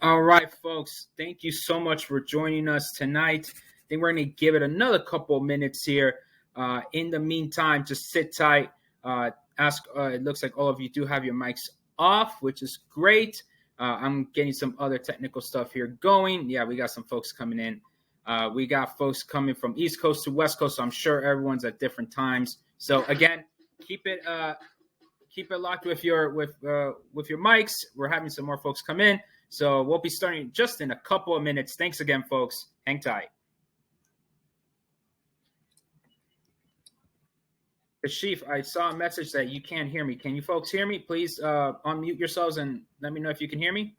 All right, folks. Thank you so much for joining us tonight. I think we're going to give it another couple of minutes here. In the meantime, just sit tight. It looks like all of you do have your mics off, which is great. I'm getting some other technical stuff here going. Yeah, we got some folks coming in. We got folks coming from East Coast to West Coast, so I'm sure everyone's at different times. So again, keep it locked with your mics. We're having some more folks come in. So we'll be starting just in a couple of minutes. Thanks again, folks. Hang tight. Kashif, I saw a message that you can't hear me. Can you folks hear me? Please unmute yourselves and let me know if you can hear me.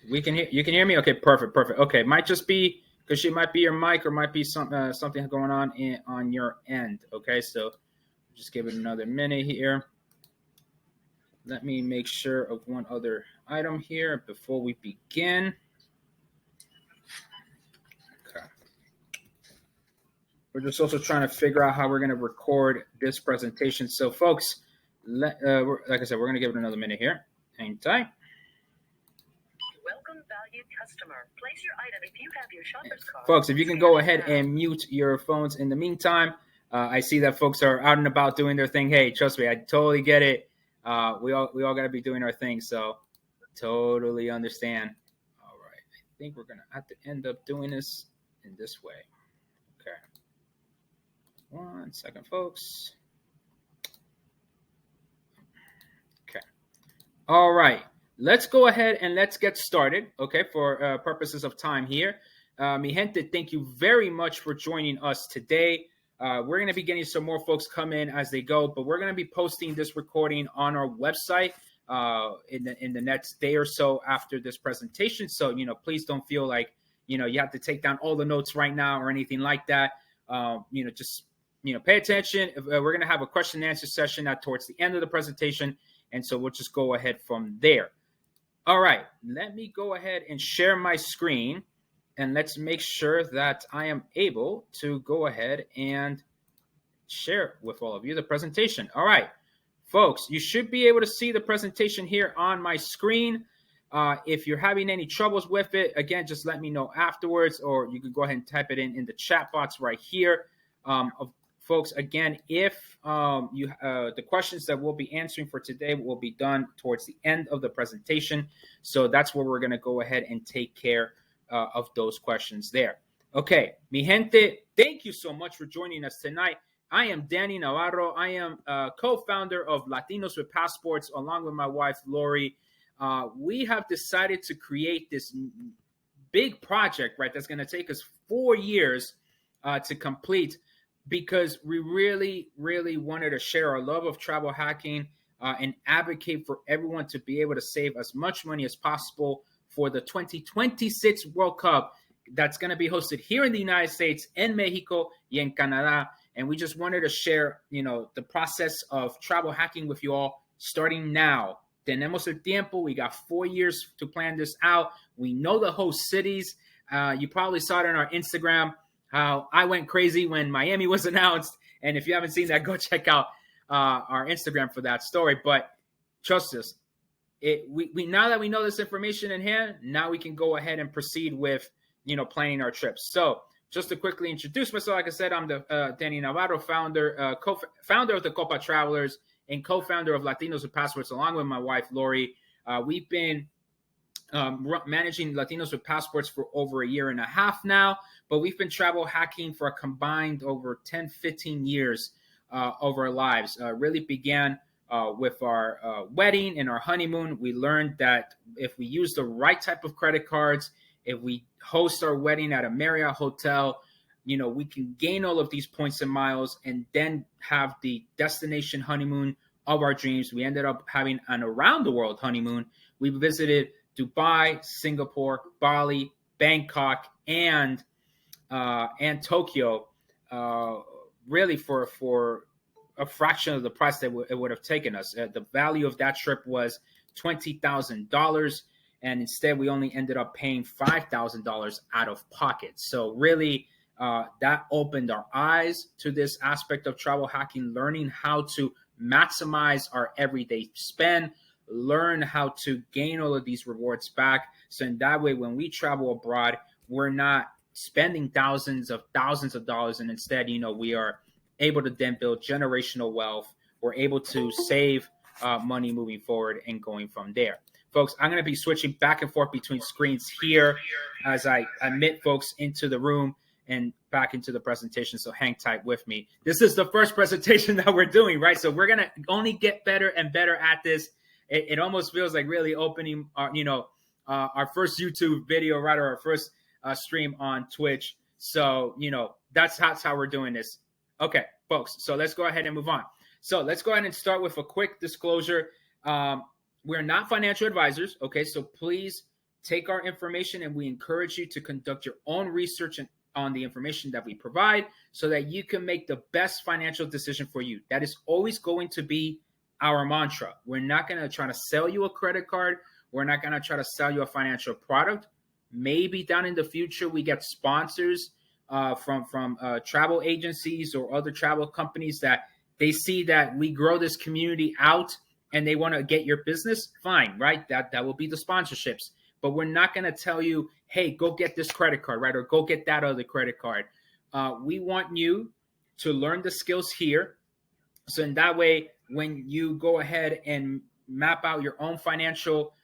We can hear. You can hear me? Okay, perfect. Okay, might just be because it might be your mic or might be something going on your end. Okay, so just give it another minute here. Let me make sure of one other item here before we begin. Okay. We're just also trying to figure out how we're going to record this presentation. So, folks, like I said, we're going to give it another minute here. Hang tight. Welcome, valued customer. Place your item if you have your shopper's card. Folks, if you can go ahead and mute your phones in the meantime. I see that folks are out and about doing their thing. Hey, trust me, I totally get it. We all got to be doing our thing, so totally understand. All right, I think we're gonna have to end up doing this in this way. Okay, 1 second, folks. Okay, all right. Let's go ahead and let's get started. Okay, for purposes of time here, mi gente, thank you very much for joining us today. We're going to be getting some more folks come in as they go, but we're going to be posting this recording on our website in the next day or so after this presentation. So, please don't feel like, you have to take down all the notes right now or anything like that. Just pay attention. We're going to have a question and answer session towards the end of the presentation. And so we'll just go ahead from there. All right, let me go ahead and share my screen. And let's make sure that I am able to go ahead and share with all of you the presentation. All right, folks, you should be able to see the presentation here on my screen. If you're having any troubles with it, again, just let me know afterwards, or you can go ahead and type it in the chat box right here. Folks, again, if the questions that we'll be answering for today will be done towards the end of the presentation. So that's where we're going to go ahead and take care of those questions there. Okay, mi gente, thank you so much for joining us tonight. I am Danny Navarro. I am co-founder of Latinos with Passports, along with my wife, Lori. We have decided to create this big project, right, that's going to take us 4 years to complete, because we really, really wanted to share our love of travel hacking and advocate for everyone to be able to save as much money as possible for the 2026 World Cup that's going to be hosted here in the United States, in Mexico, y en Canadá. And we just wanted to share, the process of travel hacking with you all starting now. Tenemos el tiempo. We got 4 years to plan this out. We know the host cities. You probably saw it on our Instagram, how I went crazy when Miami was announced. And if you haven't seen that, go check out our Instagram for that story. But trust us, we now that we know this information in hand, now we can go ahead and proceed with planning our trips. So just to quickly introduce myself, like I said, I'm the Danny Navarro, co-founder of the Copa Travelers and co-founder of Latinos with Passports, along with my wife Lori. We've been managing Latinos with Passports for over 1.5 years now, but we've been travel hacking for a combined over 10-15 years of our lives. Really began with our wedding and our honeymoon. We learned that if we use the right type of credit cards, if we host our wedding at a Marriott hotel, we can gain all of these points and miles and then have the destination honeymoon of our dreams. We ended up having an around the world honeymoon. We visited Dubai, Singapore, Bali, Bangkok, and Tokyo, really for a fraction of the price that it would have taken us. The value of that trip was $20,000, and instead we only ended up paying $5,000 out of pocket. So really, That opened our eyes to this aspect of travel hacking, learning how to maximize our everyday spend, learn how to gain all of these rewards back. So in that way, when we travel abroad, we're not spending thousands of dollars, and instead, we are able to then build generational wealth. We're able to save money moving forward and going from there. Folks, I'm going to be switching back and forth between screens here as I admit folks into the room and back into the presentation. So hang tight with me. This is the first presentation that we're doing, right? So we're going to only get better and better at this. It almost feels like really opening our first YouTube video, right? Or our first stream on Twitch. So, that's how we're doing this. Okay, folks. So let's go ahead and move on. So let's go ahead and start with a quick disclosure. We're not financial advisors, okay? So please take our information, and we encourage you to conduct your own research on the information that we provide so that you can make the best financial decision for you. That is always going to be our mantra. We're not going to try to sell you a credit card. We're not going to try to sell you a financial product. Maybe down in the future, we get sponsors from travel agencies or other travel companies that they see that we grow this community out and they want to get your business. Fine, right? That will be the sponsorships. But we're not going to tell you, hey, go get this credit card, right? Or go get that other credit card. We want you to learn the skills here. So in that way, when you go ahead and map out your own financial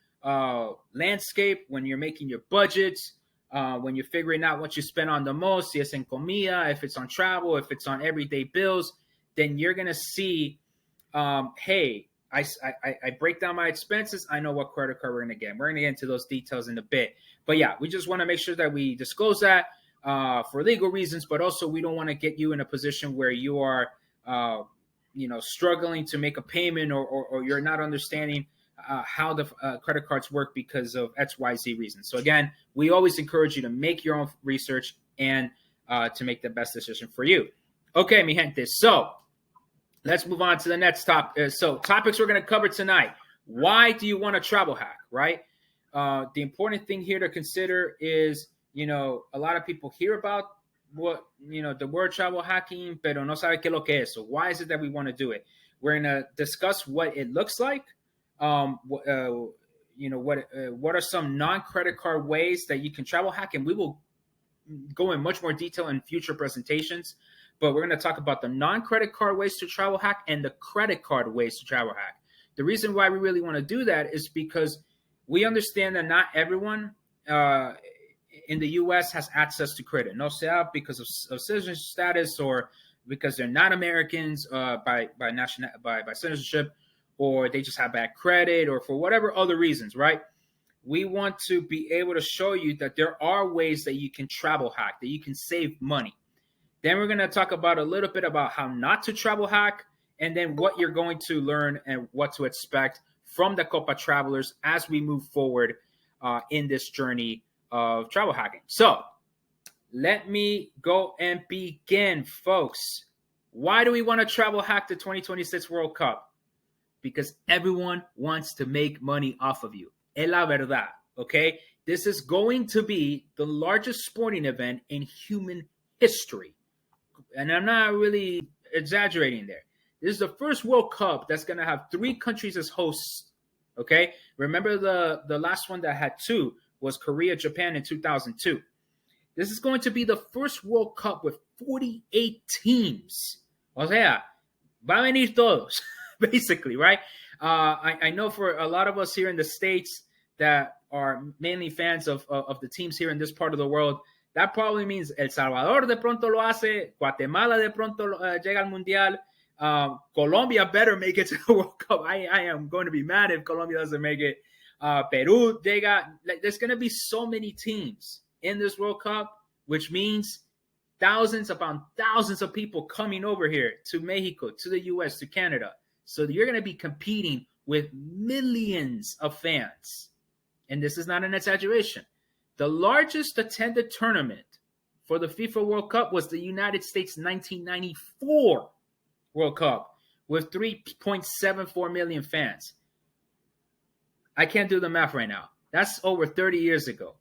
landscape, when you're making your budgets, when you're figuring out what you spend on the most, si es en comida, if it's on travel, if it's on everyday bills, then you're going to see, hey, I break down my expenses. I know what credit card we're going to get. We're going to get into those details in a bit. But yeah, we just want to make sure that we disclose that for legal reasons, but also we don't want to get you in a position where you are, struggling to make a payment or you're not understanding how the credit cards work because of XYZ reasons. So again, we always encourage you to make your own research and to make the best decision for you. Okay, mi gente. So let's move on to the next topic. So topics we're going to cover tonight. Why do you want to travel hack, right? The important thing here to consider is, a lot of people hear about what, the word travel hacking, pero no sabe qué lo que es. So why is it that we want to do it? We're going to discuss what it looks like. What are some non-credit card ways that you can travel hack? And we will go in much more detail in future presentations. But we're going to talk about the non-credit card ways to travel hack and the credit card ways to travel hack. The reason why we really want to do that is because we understand that not everyone in the U.S. has access to credit. No sea because of citizenship status or because they're not Americans by citizenship, or they just have bad credit, or for whatever other reasons, right? We want to be able to show you that there are ways that you can travel hack, that you can save money. Then we're going to talk about a little bit about how not to travel hack, and then what you're going to learn and what to expect from the Copa Travelers as we move forward in this journey of travel hacking. So let me go and begin, folks. Why do we want to travel hack the 2026 World Cup? Because everyone wants to make money off of you. Es la verdad, okay? This is going to be the largest sporting event in human history. And I'm not really exaggerating there. This is the first World Cup that's going to have 3 countries as hosts, okay? Remember the last one that had 2 was Korea, Japan in 2002. This is going to be the first World Cup with 48 teams. O sea, va a venir todos, basically, right? I know for a lot of us here in the States that are mainly fans of the teams here in this part of the world, that probably means El Salvador de pronto lo hace, Guatemala de pronto llega al Mundial, Colombia better make it to the World Cup. I am going to be mad if Colombia doesn't make it. Peru llega. There's going to be so many teams in this World Cup, which means thousands upon thousands of people coming over here to Mexico, to the U.S., to Canada. So you're going to be competing with millions of fans. And this is not an exaggeration. The largest attended tournament for the FIFA World Cup was the United States 1994 World Cup with 3.74 million fans. I can't do the math right now. That's over 30 years ago.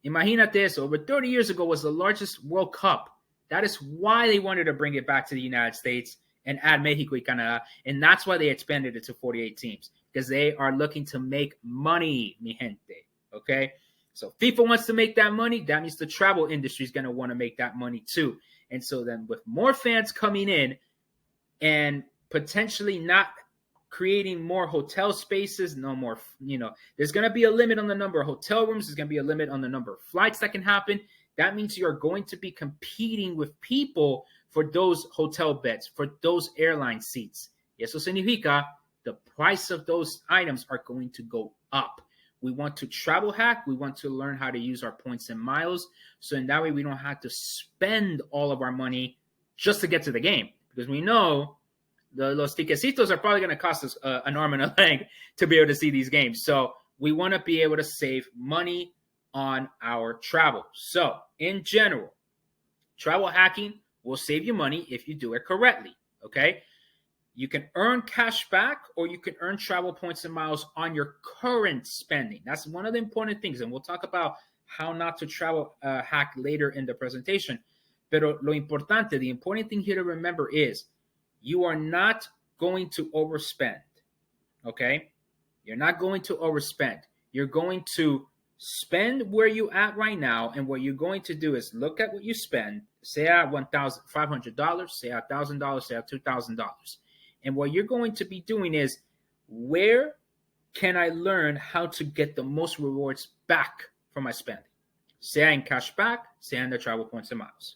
Imagínate eso. Over 30 years ago was the largest World Cup That is why they wanted to bring it back to the United States and add Mexico y Canada. And that's why they expanded it to 48 teams, because they are looking to make money, mi gente. Okay? So FIFA wants to make that money. That means the travel industry is going to want to make that money too. And so then with more fans coming in and potentially not creating more hotel spaces, no more, there's going to be a limit on the number of hotel rooms. There's going to be a limit on the number of flights that can happen. That means you're going to be competing with people for those hotel beds, for those airline seats. Y eso significa the price of those items are going to go up. We want to travel hack. We want to learn how to use our points and miles. So in that way, we don't have to spend all of our money just to get to the game. Because we know los tiquecitos are probably going to cost us an arm and a leg to be able to see these games. So we want to be able to save money on our travel. So in general, travel hacking will save you money if you do it correctly. Okay. You can earn cash back, or you can earn travel points and miles on your current spending. That's one of the important things. And we'll talk about how not to travel hack later in the presentation. Pero lo importante, the important thing here to remember is you are not going to overspend. Okay? You're not going to overspend. You're going to spend where you at right now. And what you're going to do is look at what you spend. Say at $1,500, say at $1,000, say at $2,000. And what you're going to be doing is, where can I learn how to get the most rewards back from my spending? Say in cash back, say in the travel points and miles.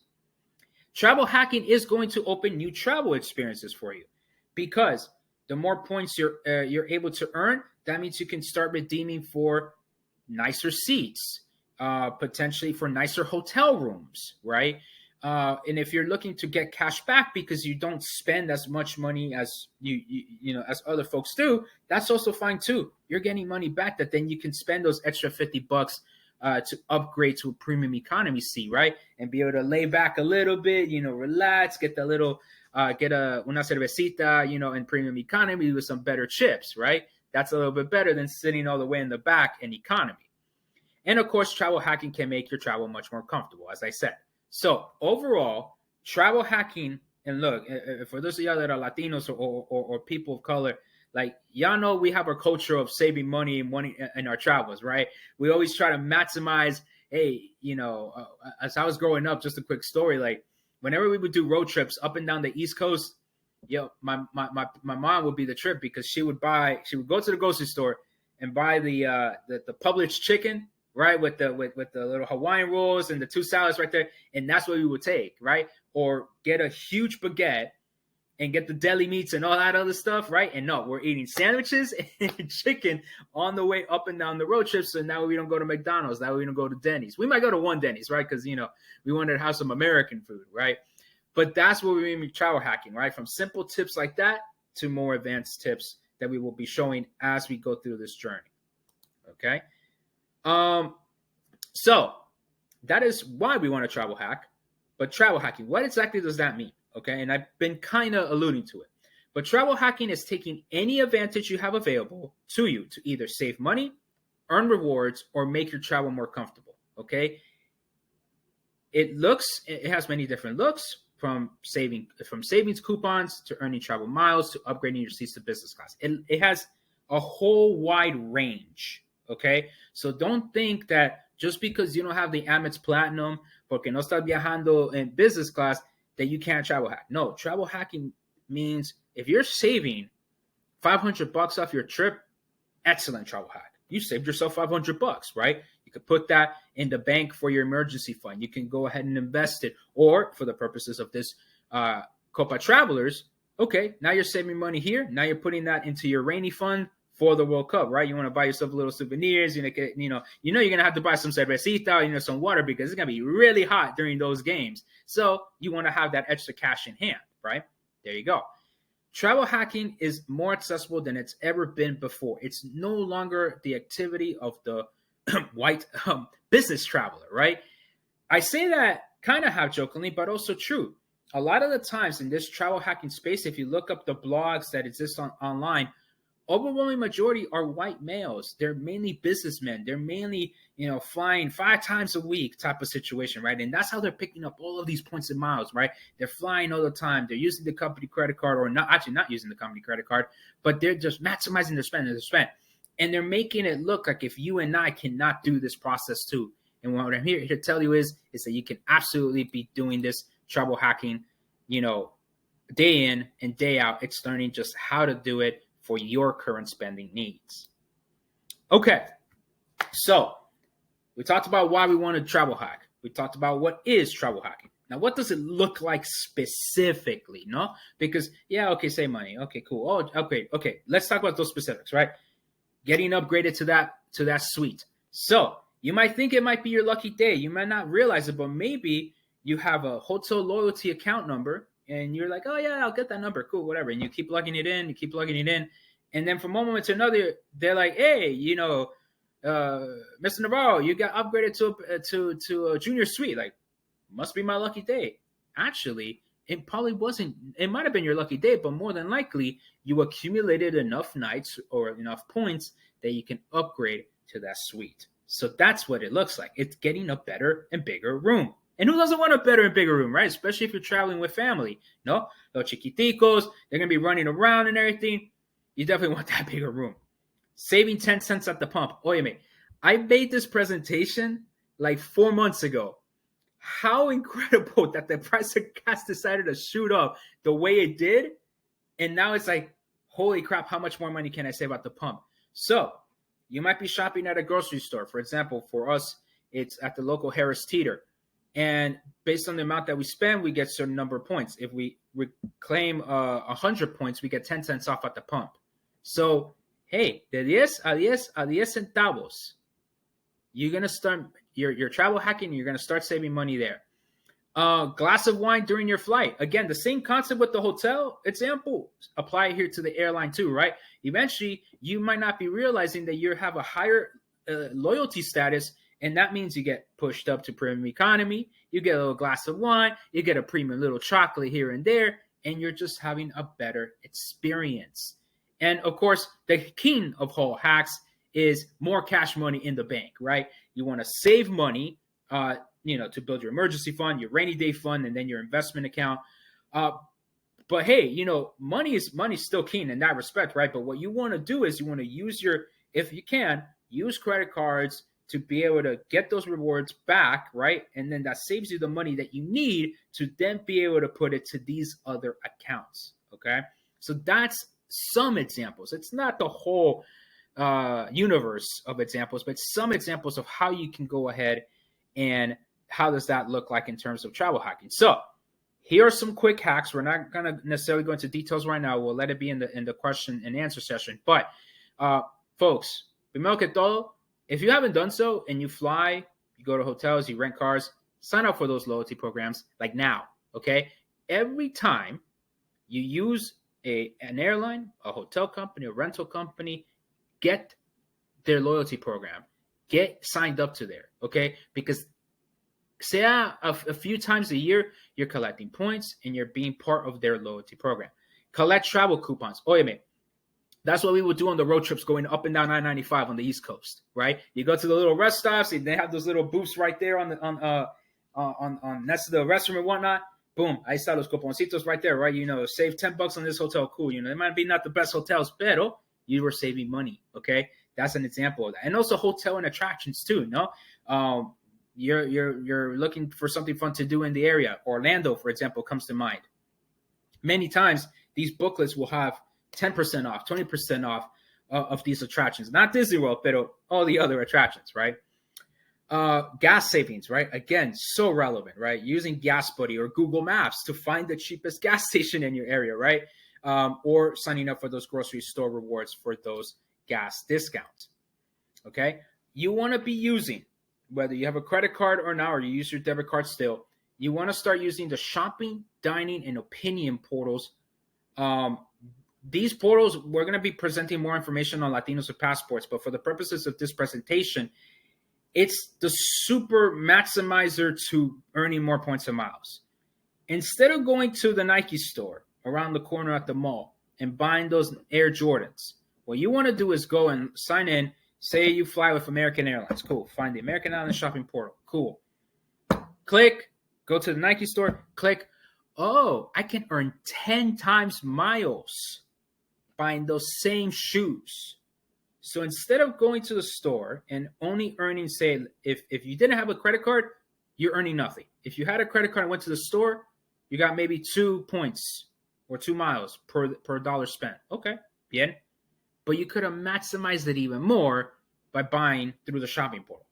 Travel hacking is going to open new travel experiences for you, because the more points you're able to earn, that means you can start redeeming for nicer seats, potentially for nicer hotel rooms, right? And if you're looking to get cash back because you don't spend as much money as as other folks do, that's also fine too. You're getting money back that then you can spend those extra $50 to upgrade to a premium economy seat, right? And be able to lay back a little bit, relax, get the little, get una cervecita, in premium economy with some better chips, right? That's a little bit better than sitting all the way in the back in economy. And of course, travel hacking can make your travel much more comfortable, as I said. So overall, travel hacking, and look, for those of y'all that are Latinos or people of color, like, y'all know we have a culture of saving money and money in our travels, right? We always try to maximize. Hey, as I was growing up, just a quick story, like whenever we would do road trips up and down the East Coast, my mom would be the trip, because she would go to the grocery store and buy the Publix chicken, right, with the little Hawaiian rolls and the 2 salads right there, and that's what we would take, right? Or get a huge baguette and get the deli meats and all that other stuff, right? And no, we're eating sandwiches and chicken on the way up and down the road trip. So now we don't go to McDonald's. Now we don't go to Denny's. We might go to one Denny's, right? Because, we wanted to have some American food, right? But that's what we mean by travel hacking, right? From simple tips like that to more advanced tips that we will be showing as we go through this journey, okay? So that is why we want to travel hack. But travel hacking, what exactly does that mean? Okay, and I've been kind of alluding to it. But travel hacking is taking any advantage you have available to you to either save money, earn rewards, or make your travel more comfortable. Okay, it has many different looks, from savings coupons to earning travel miles to upgrading your seats to business class. It has a whole wide range. Okay, so don't think that just because you don't have the Amex Platinum, porque no estás viajando in business class, that you can't travel hack. No, travel hacking means if you're saving $500 off your trip, excellent travel hack. You saved yourself $500, right? You could put that in the bank for your emergency fund. You can go ahead and invest it, or for the purposes of this Copa Travelers, okay, now you're saving money here. Now you're putting that into your rainy fund for the World Cup, right? You want to buy yourself a little souvenirs. You're gonna have to buy some cervecita, some water, because it's gonna be really hot during those games. So you want to have that extra cash in hand, right? There you go. Travel hacking is more accessible than it's ever been before. It's no longer the activity of the white business traveler, right? I say that kind of half jokingly, but also true. A lot of the times in this travel hacking space, if you look up the blogs that exist online, overwhelming majority are white males. They're mainly businessmen. They're mainly, flying 5 times a week type of situation, right? And that's how they're picking up all of these points and miles, right? They're flying all the time. They're using the company credit card, or not using the company credit card, but they're just maximizing their spend. And they're making it look like if you and I cannot do this process too. And what I'm here to tell you is that you can absolutely be doing this trouble hacking, day in and day out. It's learning just how to do it for your current spending needs. Okay, so we talked about why we want to travel hack. We talked about what is travel hacking. Now, what does it look like specifically? No, because save money. Okay, cool. Oh, okay. Let's talk about those specifics, right? Getting upgraded to that suite. So you might think it might be your lucky day. You might not realize it, but maybe you have a hotel loyalty account number, and you're like, oh yeah, I'll get that number. Cool, whatever. And you keep plugging it in. And then from one moment to another, they're like, hey, Mr. Navarro, you got upgraded to a junior suite. Like, must be my lucky day. Actually, it probably wasn't. It might have been your lucky day, but more than likely, you accumulated enough nights or enough points that you can upgrade to that suite. So that's what it looks like. It's getting a better and bigger room. And who doesn't want a better and bigger room, right? Especially if you're traveling with family. No? Los chiquiticos, they're going to be running around and everything. You definitely want that bigger room. Saving 10 cents at the pump. Oye, mate, I made this presentation like 4 months ago. How incredible that the price of gas decided to shoot up the way it did. And now it's like, holy crap, how much more money can I save at the pump? So you might be shopping at a grocery store. For example, for us, it's at the local Harris Teeter. And based on the amount that we spend, we get a certain number of points. If we claim 100 points, we get 10 cents off at the pump. So, hey, de 10 a 10 centavos, you're going to start your travel hacking. You're going to start saving money there. Glass of wine during your flight. Again, the same concept with the hotel example. Apply it here to the airline too, right? Eventually, you might not be realizing that you have a higher loyalty status, and that means you get pushed up to premium economy. You get a little glass of wine. You get a premium little chocolate here and there, and you're just having a better experience. And of course, the king of all hacks is more cash money in the bank, right? You want to save money, to build your emergency fund, your rainy day fund, and then your investment account. But hey, money's still king in that respect, right? But what you want to do is you want to use if you can, use credit cards to be able to get those rewards back, right? And then that saves you the money that you need to then be able to put it to these other accounts, okay? So that's some examples. It's not the whole universe of examples, but some examples of how you can go ahead and how does that look like in terms of travel hacking. So here are some quick hacks. We're not going to necessarily go into details right now. We'll let it be in the question and answer session. But folks, primero que todo, if you haven't done so and you fly, you go to hotels, you rent cars, sign up for those loyalty programs like now, okay? Every time you use an airline, a hotel company, a rental company, get their loyalty program. Get signed up to there, okay? Because a few times a year, you're collecting points and you're being part of their loyalty program. Collect travel coupons. Oye, mate, that's what we would do on the road trips going up and down I-95 on the East Coast, right? You go to the little rest stops, and they have those little booths right there on next to the restroom and whatnot. Boom, ahí está los cuponcitos right there, right? Save $10 on this hotel. Cool. They might be not the best hotels, pero you were saving money, okay? That's an example of that. And also hotel and attractions too, no? You're looking for something fun to do in the area. Orlando, for example, comes to mind. Many times, these booklets will have 10% off, 20% off of these attractions. Not Disney World, but all the other attractions, right? Gas savings, right? Again, so relevant, right? Using Gas Buddy or Google Maps to find the cheapest gas station in your area, right? Or signing up for those grocery store rewards for those gas discounts, okay? You want to be using, whether you have a credit card or not, or you use your debit card still, you want to start using the shopping, dining, and opinion portals. These portals, we're going to be presenting more information on Latinos with passports, but for the purposes of this presentation, it's the super maximizer to earning more points and miles. Instead of going to the Nike store around the corner at the mall and buying those Air Jordans What you want to do is go and sign in. Say you fly with American Airlines. Cool. Find the American Airlines shopping portal. Cool. Click. Go to the Nike store. Click. Oh, I can earn 10 times miles buying those same shoes. So instead of going to the store and only earning, say, if you didn't have a credit card, you're earning nothing. If you had a credit card and went to the store, you got maybe 2 points or 2 miles per dollar spent. Okay, bien. But you could have maximized it even more by buying through the shopping portal.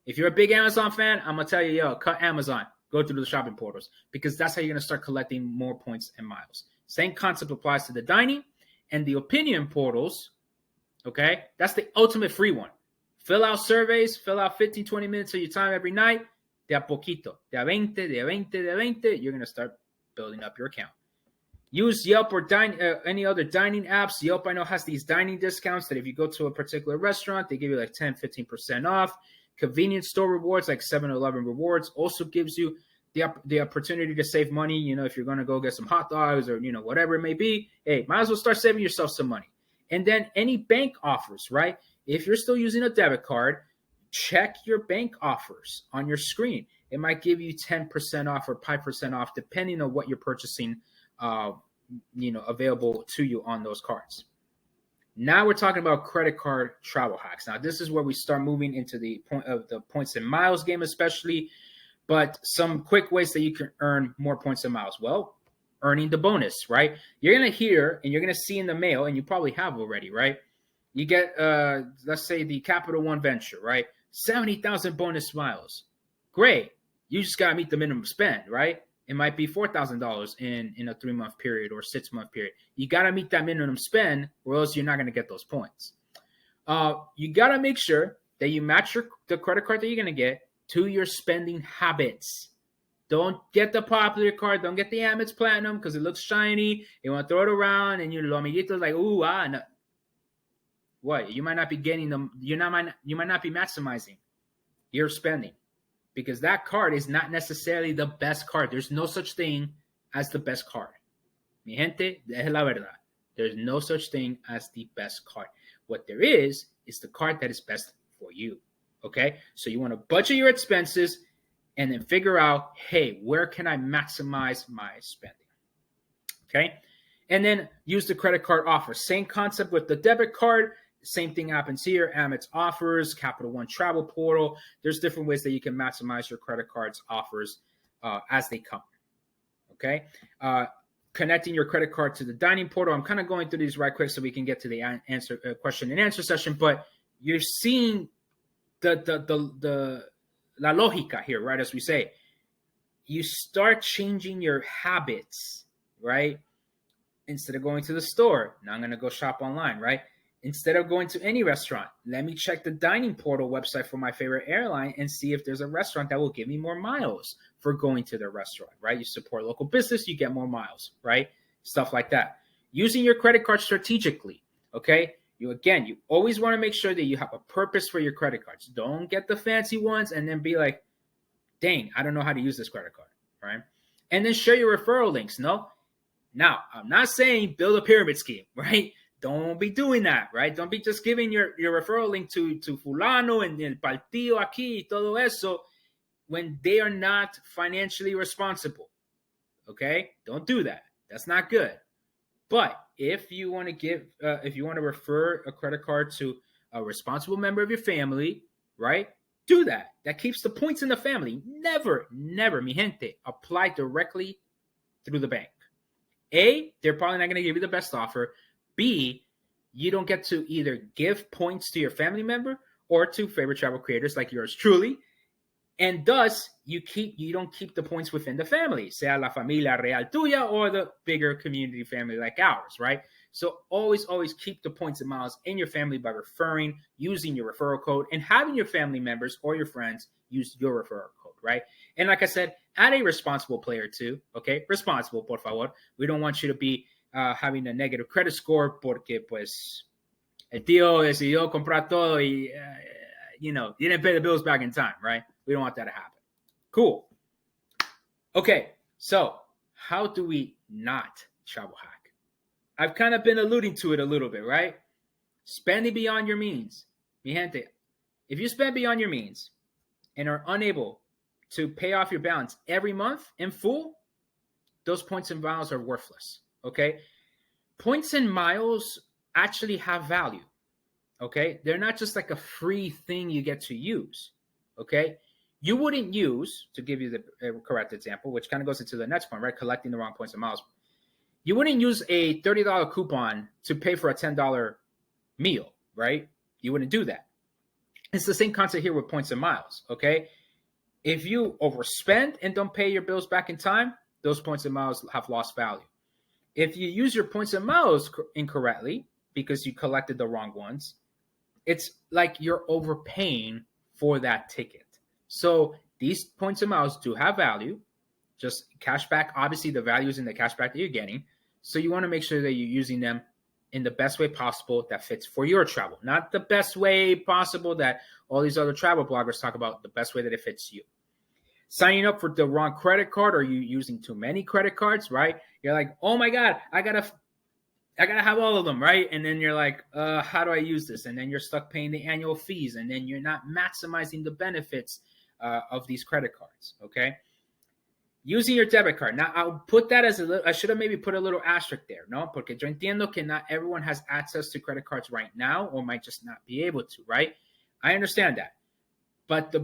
If you're a big Amazon fan, I'm going to tell you, cut Amazon. Go through the shopping portals because that's how you're going to start collecting more points and miles. Same concept applies to the dining and the opinion portals. Okay, that's the ultimate free one. Fill out surveys, fill out 15, 20 minutes of your time every night. De a poquito, de a 20, de a 20, de a 20, you're going to start building up your account. Use Yelp or any other dining apps. Yelp, I know, has these dining discounts that if you go to a particular restaurant, they give you like 10, 15% off. Convenience store rewards like 7-Eleven rewards also gives you the opportunity to save money. If you're going to go get some hot dogs or, whatever it may be, hey, might as well start saving yourself some money. And then any bank offers, right? If you're still using a debit card, check your bank offers on your screen. It might give you 10% off or 5% off, depending on what you're purchasing, available to you on those cards. Now we're talking about credit card travel hacks. Now, this is where we start moving into the point of the points and miles game, especially, but some quick ways that you can earn more points and miles. Well, earning the bonus, right? You're going to hear and you're going to see in the mail, and you probably have already, right? You get, let's say, the Capital One venture, right? 70,000 bonus miles. Great. You just got to meet the minimum spend, right? It might be $4,000 in a 3-month period or 6-month period. You got to meet that minimum spend, or else you're not going to get those points. You got to make sure that you match the credit card that you're going to get to your spending habits. Don't get the popular card. Don't get the Amex Platinum because it looks shiny. You want to throw it around, and your amiguitos like, ooh, no. What? You might not be getting them. You might not be maximizing your spending because that card is not necessarily the best card. There's no such thing as the best card. Mi gente, es la verdad. There's no such thing as the best card. What there is the card that is best for you. Okay? So you want to budget your expenses and then figure out, hey, where can I maximize my spending? Okay? And then use the credit card offer. Same concept with the debit card. Same thing happens here. Amex offers, Capital One travel portal. There's different ways that you can maximize your credit cards offers as they come. Okay? Connecting your credit card to the dining portal. I'm kind of going through these right quick so we can get to the question and answer session. But you're seeing the la lógica here, right? As we say, you start changing your habits, right? Instead of going to the store, now I'm going to go shop online, right? Instead of going to any restaurant, let me check the dining portal website for my favorite airline and see if there's a restaurant that will give me more miles for going to the restaurant, right? You support local business, you get more miles, right? Stuff like that. Using your credit card strategically, okay? You always want to make sure that you have a purpose for your credit cards. Don't get the fancy ones and then be like, dang, I don't know how to use this credit card, right? And then share your referral links, no? Now, I'm not saying build a pyramid scheme, right? Don't be doing that, right? Don't be just giving your referral link to fulano and el partido aquí, todo eso, when they are not financially responsible, okay? Don't do that. That's not good. But if you want to refer a credit card to a responsible member of your family, right? Do that. That keeps the points in the family. Never, mi gente, apply directly through the bank. A, they're probably not going to give you the best offer. B, you don't get to either give points to your family member or to favorite travel creators like yours truly. And thus, you don't keep the points within the family, sea la familia real tuya or the bigger community family like ours, right? So always keep the points and miles in your family by using your referral code, and having your family members or your friends use your referral code, right? And like I said, add a responsible player too, okay? Responsible, por favor. We don't want you to be having a negative credit score porque pues el tío decidió comprar todo y, you didn't pay the bills back in time, right? We don't want that to happen. Cool. Okay, so how do we not travel hack? I've kind of been alluding to it a little bit, right? Spending beyond your means. Mi gente, if you spend beyond your means and are unable to pay off your balance every month in full, those points and miles are worthless. Okay? Points and miles actually have value. Okay? They're not just like a free thing you get to use. Okay? You wouldn't use, to give you the correct example, which kind of goes into the next point, right? Collecting the wrong points and miles. You wouldn't use a $30 coupon to pay for a $10 meal, right? You wouldn't do that. It's the same concept here with points and miles, okay? If you overspend and don't pay your bills back in time, those points and miles have lost value. If you use your points and miles incorrectly because you collected the wrong ones, it's like you're overpaying for that ticket. So these points and miles do have value. Just cashback, obviously the value is in the cashback that you're getting. So you want to make sure that you're using them in the best way possible that fits for your travel. Not the best way possible that all these other travel bloggers talk about, the best way that it fits you. Signing up for the wrong credit card, or you using too many credit cards, right? You're like, oh my God, I gotta have all of them, right? And then you're like, how do I use this? And then you're stuck paying the annual fees, and then you're not maximizing the benefits of these credit cards, okay? Using your debit card. Now, I'll put that as I should have maybe put a little asterisk there, ¿no? Porque yo entiendo que not everyone has access to credit cards right now or might just not be able to, right? I understand that. But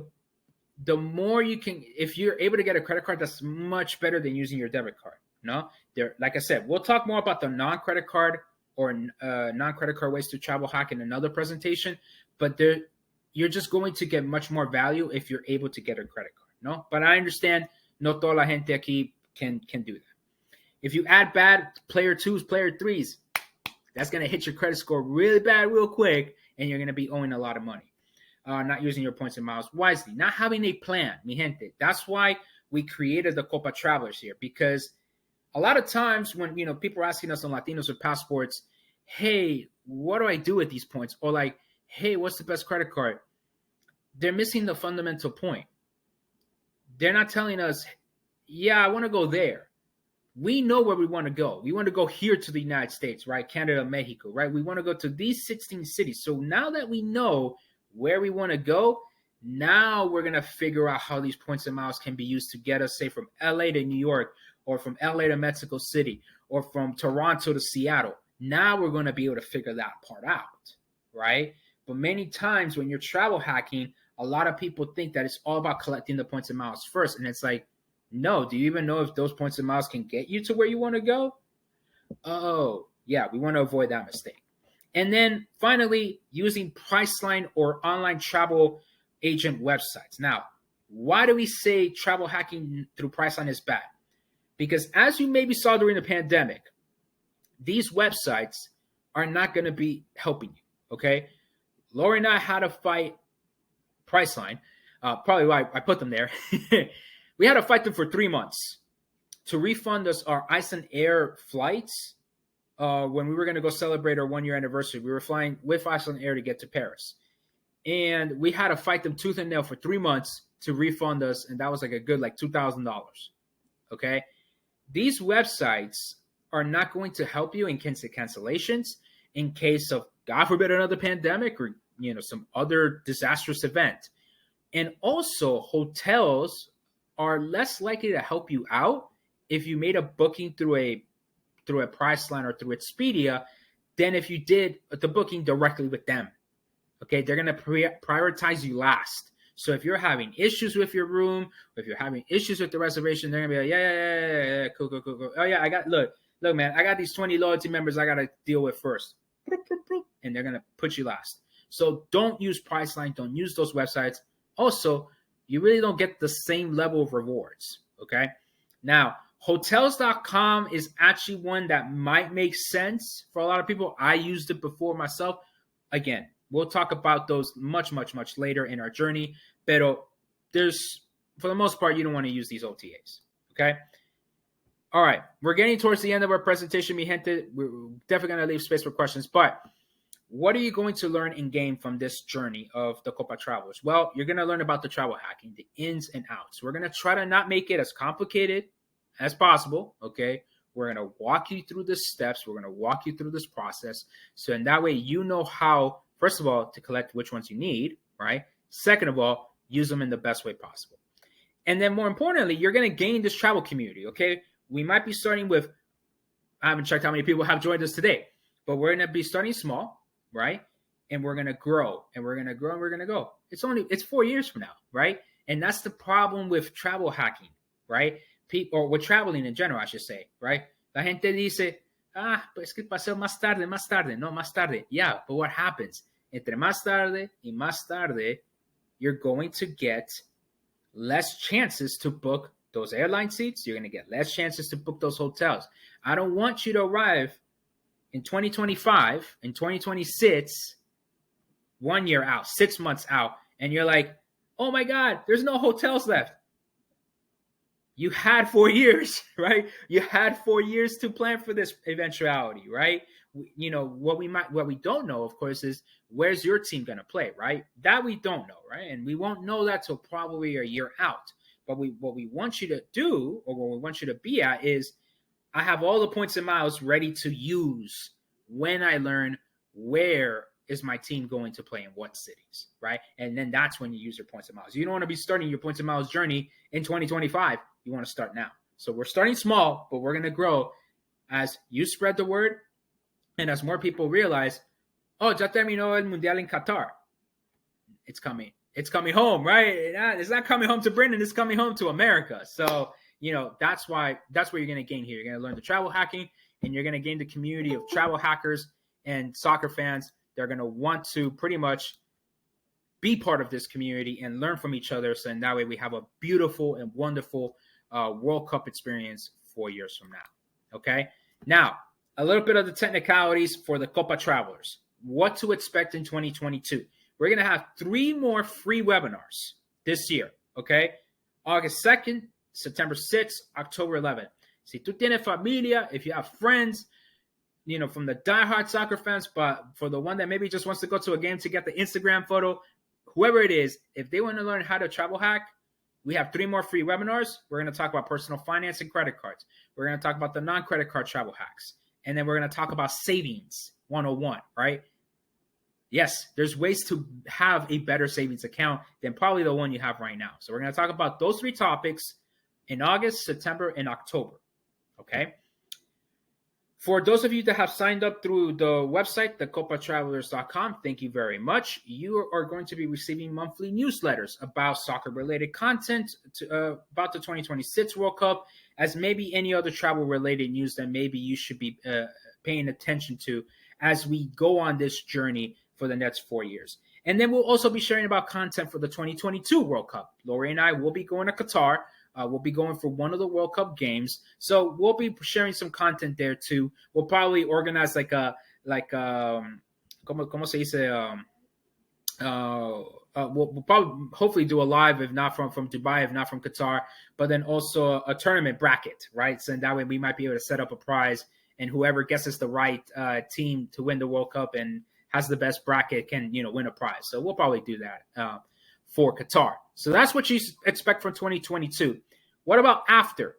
the more you can, if you're able to get a credit card, that's much better than using your debit card, no? There, like I said, we'll talk more about the non-credit card or non-credit card ways to travel hack in another presentation, but you're just going to get much more value if you're able to get a credit card, no? But I understand no toda la gente aquí can do that. If you add bad player 2s, player 3s, that's going to hit your credit score really bad real quick, and you're going to be owing a lot of money. Not using your points and miles wisely. Not having a plan, mi gente. That's why we created the Copa Travelers here, because a lot of times when people are asking us on Latinos with passports, hey, what do I do with these points? Or like, hey, what's the best credit card? They're missing the fundamental point. They're not telling us, yeah, I want to go there. We know where we want to go. We want to go here to the United States, right? Canada, Mexico, right? We want to go to these 16 cities. So now that we know where we want to go, now we're going to figure out how these points and miles can be used to get us, say, from LA to New York, or from LA to Mexico City, or from Toronto to Seattle. Now we're going to be able to figure that part out, right? But many times when you're travel hacking, a lot of people think that it's all about collecting the points and miles first. And it's like, no, do you even know if those points and miles can get you to where you want to go? Oh, yeah, we want to avoid that mistake. And then finally, using Priceline or online travel agent websites. Now, why do we say travel hacking through Priceline is bad? Because as you maybe saw during the pandemic, these websites are not going to be helping you, okay? Lori and I had to fight Priceline, probably why I put them there. We had to fight them for 3 months to refund us our Icelandair flights when we were going to go celebrate our 1-year anniversary. We were flying with Icelandair to get to Paris. And we had to fight them tooth and nail for 3 months to refund us. And that was like a good $2,000. Okay. These websites are not going to help you in case of cancellations, in case of, God forbid, another pandemic or some other disastrous event. And also, hotels are less likely to help you out if you made a booking through a Priceline or through Expedia than if you did the booking directly with them. Okay, they're going to prioritize you last. So if you're having issues with your room, or if you're having issues with the reservation, they're going to be like, yeah, cool. Oh yeah, look, man, I got these 20 loyalty members I got to deal with first. And they're going to put you last. So don't use Priceline. Don't use those websites. Also, you really don't get the same level of rewards. Okay. Now, hotels.com is actually one that might make sense for a lot of people. I used it before myself. Again, we'll talk about those much, much, much later in our journey. Pero for the most part, you don't want to use these OTAs. Okay. All right. We're getting towards the end of our presentation, mi gente. We're definitely going to leave space for questions, but what are you going to learn and gain from this journey of the Copa Travelers? Well, you're going to learn about the travel hacking, the ins and outs. We're going to try to not make it as complicated as possible, okay? We're going to walk you through the steps. We're going to walk you through this process. So in that way, you know how, first of all, to collect which ones you need, right? Second of all, use them in the best way possible. And then more importantly, you're going to gain this travel community, okay? We might be starting with, I haven't checked how many people have joined us today, but we're going to be starting small, right? And we're going to grow, and we're going to grow, and we're going to go. It's 4 years from now, right? And that's the problem with travel hacking, right? People, or with traveling in general, I should say, right? La gente dice, pues que paseo más tarde, no, más tarde. Yeah, but what happens? Entre más tarde y más tarde, you're going to get less chances to book those airline seats. You're going to get less chances to book those hotels. I don't want you to arrive in 2025, in 2026, 1 year out, 6 months out, and you're like, oh my God, there's no hotels left. You had 4 years, right? You had 4 years to plan for this eventuality, right? You know, what we don't know, of course, is where's your team going to play, right? That we don't know, right? And we won't know that till probably a year out. But what we want you to do, or what we want you to be at, is I have all the points and miles ready to use when I learn where is my team going to play in what cities, right? And then that's when you use your points and miles. You don't want to be starting your points and miles journey in 2025. You want to start now. So we're starting small, but we're going to grow as you spread the word and as more people realize, oh, ya terminó el Mundial en Qatar. It's coming. It's coming home, right? It's not coming home to Britain. It's coming home to America. So, you know, that's where you're going to gain here. You're going to learn the travel hacking, and you're going to gain the community of travel hackers and soccer fans. They're going to want to pretty much be part of this community and learn from each other. So in that way, we have a beautiful and wonderful World Cup experience 4 years from now. Okay. Now, a little bit of the technicalities for the Copa Travelers. What to expect in 2022. We're going to have 3 more free webinars this year. Okay. August 2nd, September 6th, October 11th. Si tú tienes familia, if you have friends, you know, from the diehard soccer fans, but for the one that maybe just wants to go to a game to get the Instagram photo, whoever it is, if they want to learn how to travel hack, we have 3 more free webinars. We're going to talk about personal finance and credit cards. We're going to talk about the non-credit card travel hacks. And then we're going to talk about savings 101, right? Yes, there's ways to have a better savings account than probably the one you have right now. So we're going to talk about those 3 topics in August, September, and October, okay? For those of you that have signed up through the website, thecopatravelers.com, thank you very much. You are going to be receiving monthly newsletters about soccer-related content about the 2026 World Cup, as maybe any other travel-related news that maybe you should be paying attention to as we go on this journey for the next 4 years. And then we'll also be sharing about content for the 2022 World Cup. Lori and I will be going to Qatar. We'll be going for one of the World Cup games. So we'll be sharing some content there too. We'll probably organize ¿cómo se dice? We'll probably hopefully do a live, if not from Dubai, if not from Qatar, but then also a tournament bracket, right? So that way we might be able to set up a prize, and whoever guesses the right team to win the World Cup and has the best bracket can, you know, win a prize. So we'll probably do that for Qatar. So that's what you expect from 2022. What about after?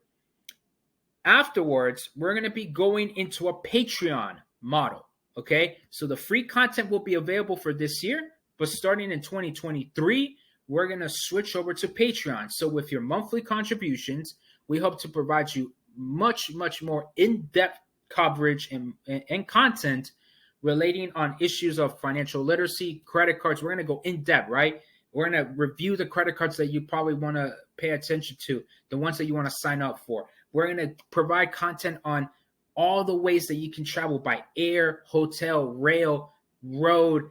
Afterwards, we're going to be going into a Patreon model, okay? So the free content will be available for this year, but starting in 2023, we're going to switch over to Patreon. So with your monthly contributions, we hope to provide you much, much more in-depth coverage and content relating on issues of financial literacy, credit cards. We're going to go in-depth, right? We're going to review the credit cards that you probably want to pay attention to, the ones that you want to sign up for. We're going to provide content on all the ways that you can travel by air, hotel, rail, road,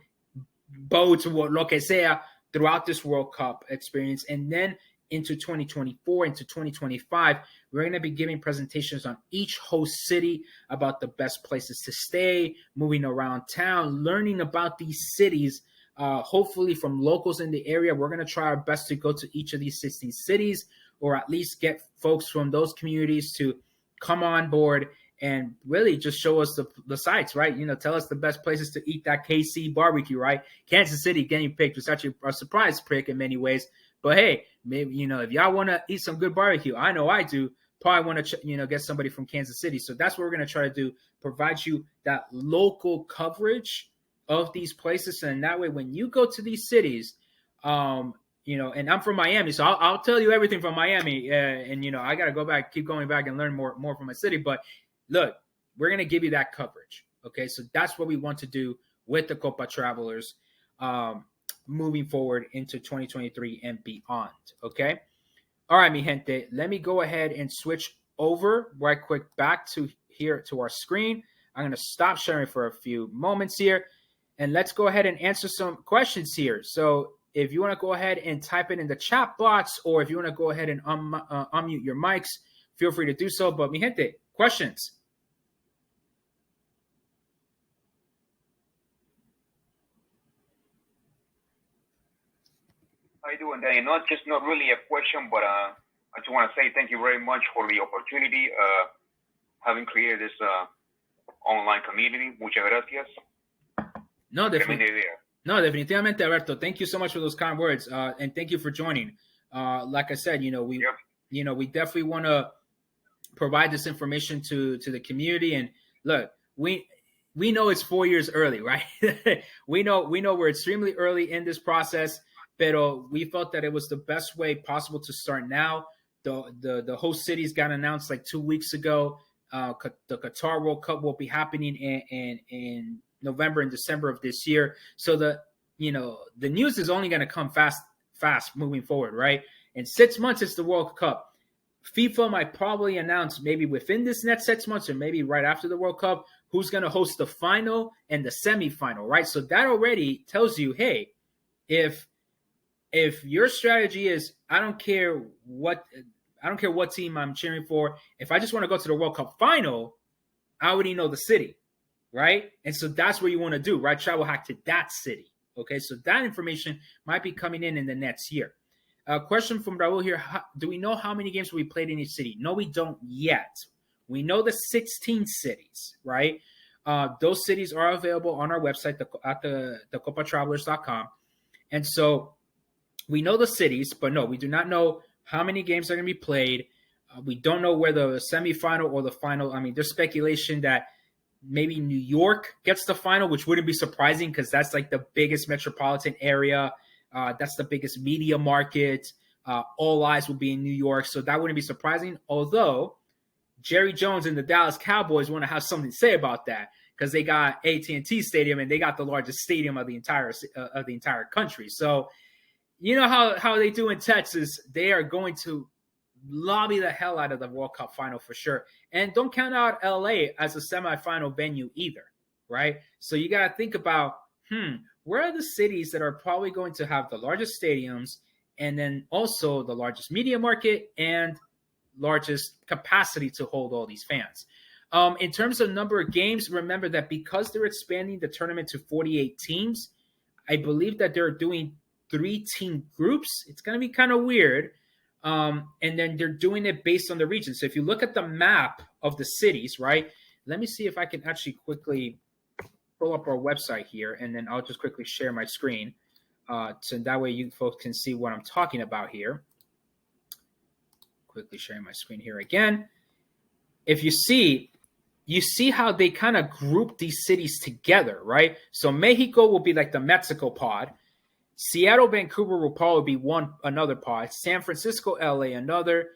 boats, lo que sea, throughout this World Cup experience. And then into 2024, into 2025, we're going to be giving presentations on each host city about the best places to stay, moving around town, learning about these cities. Hopefully from locals in the area. We're going to try our best to go to each of these 16 cities, or at least get folks from those communities to come on board and really just show us the sites, right? You know, tell us the best places to eat that KC barbecue, right? Kansas City getting picked was actually a surprise pick in many ways. But hey, maybe, you know, if y'all want to eat some good barbecue, I know I do, probably want to get somebody from Kansas City. So that's what we're going to try to do, provide you that local coverage of these places, and that way when you go to these cities, and I'm from Miami, so I'll tell you everything from Miami, and I got to keep going back and learn more from my city. But look, we're going to give you that coverage. Okay, so that's what we want to do with the Copa Travelers moving forward into 2023 and beyond. Okay. All right, mi gente, let me go ahead and switch over right quick back to our screen. I'm going to stop sharing for a few moments here, and let's go ahead and answer some questions here. So if you want to go ahead and type it in the chat box, or if you want to go ahead and unmute your mics, feel free to do so. But mi gente, questions? How you doing, Danny? Not really a question, but I just want to say thank you very much for the opportunity, having created this online community. Muchas gracias. No, definitivamente, Alberto. Thank you so much for those kind words, and thank you for joining. Like I said, we definitely want to provide this information to the community. And look, we know it's 4 years early, right? we know we're extremely early in this process. Pero we felt that it was the best way possible to start now. The host cities got announced like 2 weeks ago. The Qatar World Cup will be happening in November and December of this year. So the news is only going to come fast moving forward, right? In 6 months, it's the World Cup. FIFA might probably announce maybe within this next 6 months, or maybe right after the World Cup, who's going to host the final and the semifinal, right? So that already tells you, hey, if your strategy is I don't care what team I'm cheering for, if I just want to go to the World Cup final, I already know the city, right? And so that's what you want to do, right? Travel hack to that city. Okay, so that information might be coming in the next year. A question from Raul here: do we know how many games will be played in each city? No, we don't yet. We know the 16 cities, right? Those cities are available on our website at the copatravelers.com, and so we know the cities, but no, we do not know how many games are going to be played. We don't know where the semifinal or the final. I mean, there's speculation that maybe New York gets the final, which wouldn't be surprising because that's like the biggest metropolitan area. That's the biggest media market. All eyes will be in New York, so that wouldn't be surprising. Although Jerry Jones and the Dallas Cowboys want to have something to say about that because they got AT&T Stadium and they got the largest stadium of the entire country. So you know how they do in Texas. They are going to lobby the hell out of the World Cup final for sure. And don't count out LA as a semifinal venue either, right? So you got to think about, where are the cities that are probably going to have the largest stadiums and then also the largest media market and largest capacity to hold all these fans. In terms of number of games, remember that because they're expanding the tournament to 48 teams, I believe that they're doing 3-team groups. It's going to be kind of weird. And then they're doing it based on the region. So if you look at the map of the cities, right? Let me see if I can actually quickly pull up our website here, and then I'll just quickly share my screen. So that way you folks can see what I'm talking about here. Quickly sharing my screen here again. If you see how they kind of group these cities together, right? So Mexico will be like the Mexico pod. Seattle, Vancouver will probably be another pod. San Francisco, LA, another.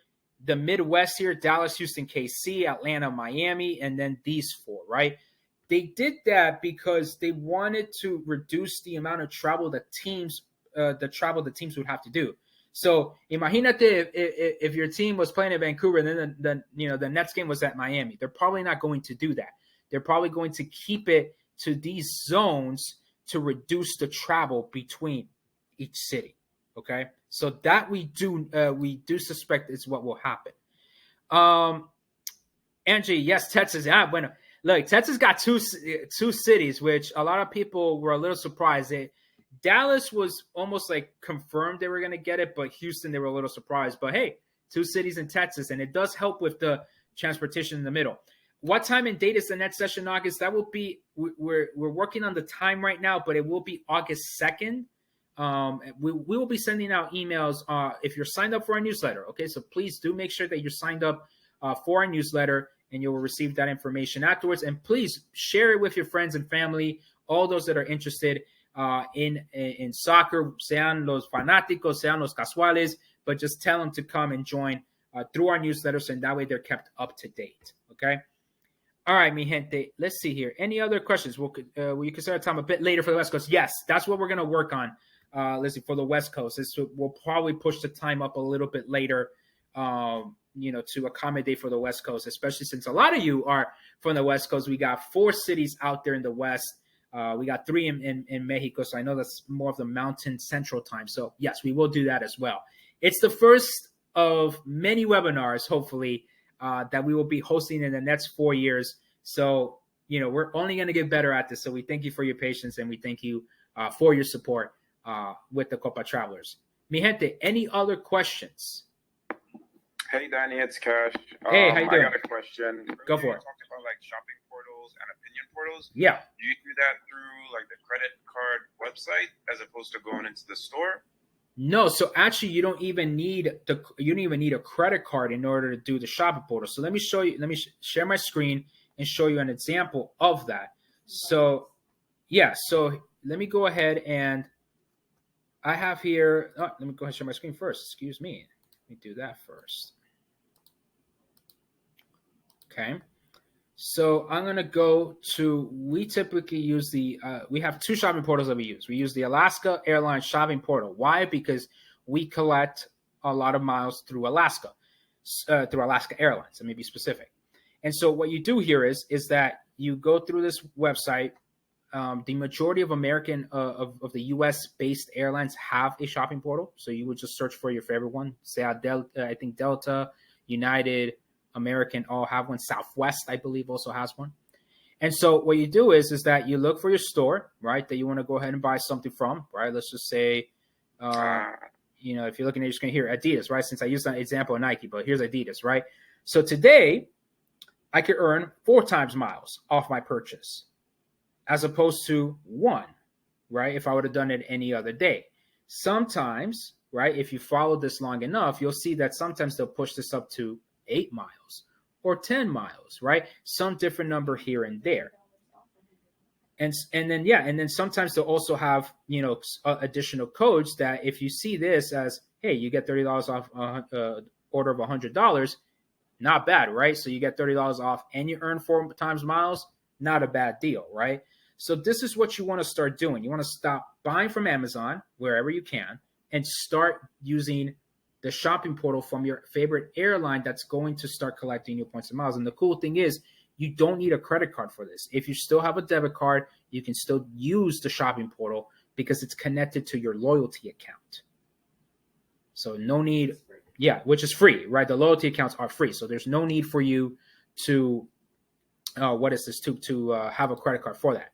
The Midwest here, Dallas, Houston, KC, Atlanta, Miami, and then these four, right? They did that because they wanted to reduce the amount of travel that teams would have to do. So imagínate if your team was playing in Vancouver and then the next game was at Miami. They're probably not going to do that. They're probably going to keep it to these zones to reduce the travel between each city. Okay, so that we do suspect is what will happen. Angie, yes, Texas. Bueno, look, Texas got two cities, which a lot of people were a little surprised. Dallas was almost like confirmed they were going to get it, but Houston, they were a little surprised. But hey, 2 cities in Texas, and it does help with the transportation in the middle. What time and date is the next session, August? That will be, we're working on the time right now, but it will be August 2nd. We will be sending out emails if you're signed up for our newsletter. Okay, so please do make sure that you're signed up for our newsletter, and you will receive that information afterwards. And please share it with your friends and family, all those that are interested in soccer, sean los fanáticos, sean los casuales, but just tell them to come and join through our newsletters, and that way they're kept up to date. Okay. All right, mi gente. Let's see here. Any other questions? We can start time a bit later for the West Coast. Yes, that's what we're going to work on. Let's see, for the West Coast. We'll probably push the time up a little bit later, to accommodate for the West Coast, especially since a lot of you are from the West Coast. We got 4 cities out there in the West. We got 3 in Mexico, so I know that's more of the Mountain Central Time. So, yes, we will do that as well. It's the first of many webinars, hopefully, that we will be hosting in the next 4 years. So, we're only going to get better at this. So we thank you for your patience, and we thank you for your support with the Copa Travelers. Mi gente, any other questions? Hey, Danny, it's Cash. Hey, how you doing? I got a question. Go Earlier for it. You talked about like shopping portals and opinion portals. Yeah. Do you do that through like the credit card website as opposed to going into the store? No, so actually you don't even need a credit card in order to do the shopping portal. So let me show you. Let me share my screen and show you an example of that. So yeah, so let me go ahead and I have here. Let me go ahead and share my screen first. Excuse me. Let me do that first. Okay. So I'm going to go to, we typically use we have 2 shopping portals that we use. We use the Alaska Airlines shopping portal. Why? Because we collect a lot of miles through Alaska Airlines, let me be specific. And so what you do here is that you go through this website. The majority of of the U.S. based airlines have a shopping portal. So you would just search for your favorite one. Say I think Delta, United, American all have one. Southwest, I believe, also has one. And so what you do is that you look for your store, right, that you want to go ahead and buy something from, right? Let's just say, if you're looking at your screen here, Adidas, right? Since I used an example of Nike, but here's Adidas, right? So today, I could earn 4 times miles off my purchase, as opposed to 1, right? If I would have done it any other day. Sometimes, right, if you follow this long enough, you'll see that sometimes they'll push this up to 8 miles or 10 miles, right? Some different number here and there. And then sometimes they'll also have, additional codes that if you see this as, hey, you get $30 off order of $100, not bad, right? So you get $30 off and you earn 4 times miles, not a bad deal, right? So this is what you want to start doing. You want to stop buying from Amazon wherever you can and start using the shopping portal from your favorite airline that's going to start collecting your points and miles. And the cool thing is you don't need a credit card for this. If you still have a debit card, you can still use the shopping portal because it's connected to your loyalty account. So no need, which is free, right? The loyalty accounts are free. So there's no need for you to, to have a credit card for that.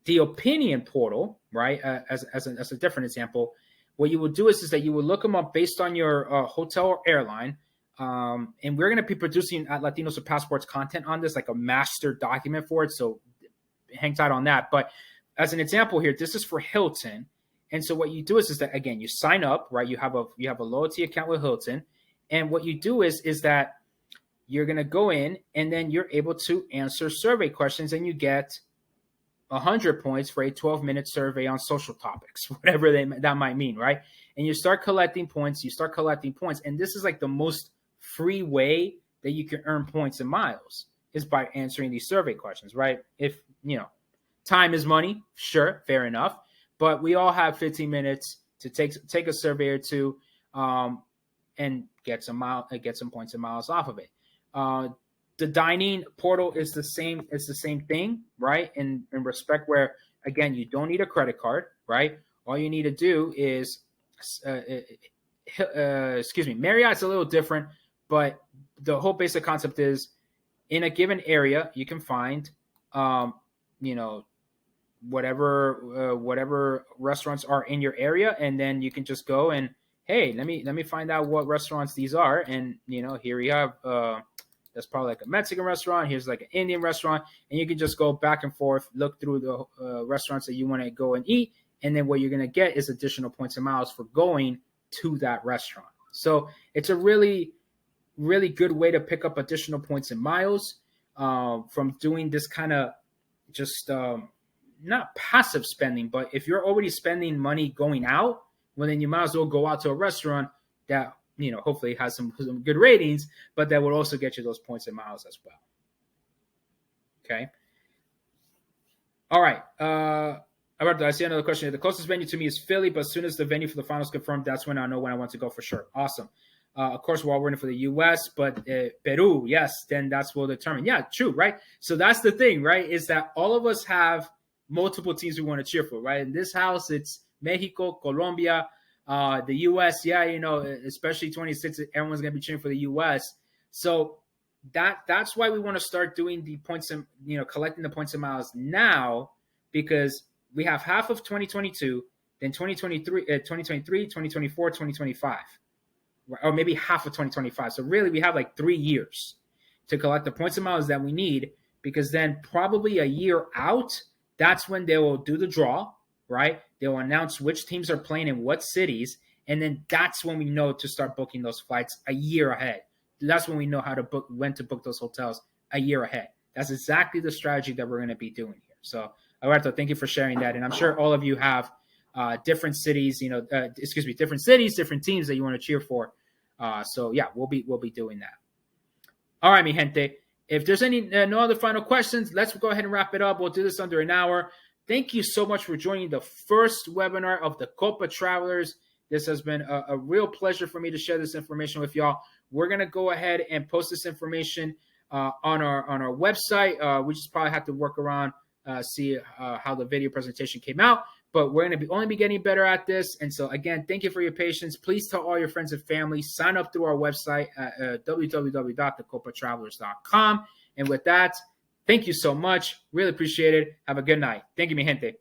The opinion portal, right, as a different example, what you would do is that you would look them up based on your hotel or airline. And we're going to be producing at Latinos with Passports content on this, like a master document for it. So hang tight on that. But as an example here, this is for Hilton. And so what you do is that, again, you sign up, right? You have a loyalty account with Hilton. And what you do is that you're going to go in and then you're able to answer survey questions and you get 100 points for a 12-minute survey on social topics, whatever that might mean, right? And you start collecting points. And this is like the most free way that you can earn points and miles is by answering these survey questions, right? If, time is money, sure, fair enough. But we all have 15 minutes to take a survey or two and get some points and miles off of it. The dining portal is the same. It's the same thing, right? In respect where, again, you don't need a credit card, right? All you need to do is, Marriott's a little different, but the whole basic concept is in a given area, you can find, whatever restaurants are in your area. And then you can just go and, hey, let me find out what restaurants these are. And, here we have, that's probably like a Mexican restaurant. Here's like an Indian restaurant. And you can just go back and forth, look through the restaurants that you want to go and eat. And then what you're going to get is additional points and miles for going to that restaurant. So it's a really, really good way to pick up additional points and miles from doing this kind of just not passive spending, but if you're already spending money going out, well, then you might as well go out to a restaurant that, hopefully has some good ratings, but that will also get you those points and miles as well. Okay. All right. Alberto, I see another question here. The closest venue to me is Philly, but as soon as the venue for the finals confirmed, that's when I know when I want to go for sure. Awesome. Of course, we're all waiting for the U.S., but Peru, yes, then that's what will determine. Yeah, true, right? So that's the thing, right, is that all of us have multiple teams we want to cheer for, right? In this house, it's Mexico, Colombia, the U.S., yeah, especially 26, everyone's going to be cheering for the U.S. So that's why we want to start doing the points and, collecting the points and miles now, because we have half of 2022, then 2023, 2024, 2025. Or maybe half of 2025. So really, we have like 3 years to collect the points and miles that we need, because then probably a year out, that's when they will do the draw, right? They'll announce which teams are playing in what cities, and then that's when we know to start booking those flights a year ahead. That's when we know when to book those hotels a year ahead. That's exactly the strategy that we're going to be doing here. So, Alberto, thank you for sharing that. And I'm sure all of you have different cities, different cities, different teams that you want to cheer for. So yeah, we'll be doing that. All right, mi gente. If there's no other final questions, let's go ahead and wrap it up. We'll do this under an hour. Thank you so much for joining the first webinar of the Copa Travelers. This has been a real pleasure for me to share this information with y'all. We're gonna go ahead and post this information on our website. We just probably have to work around, see how the video presentation came out. But we're going to only be getting better at this. And so, again, thank you for your patience. Please tell all your friends and family. Sign up through our website at www.thecopatravelers.com. And with that, thank you so much. Really appreciate it. Have a good night. Thank you, mi gente.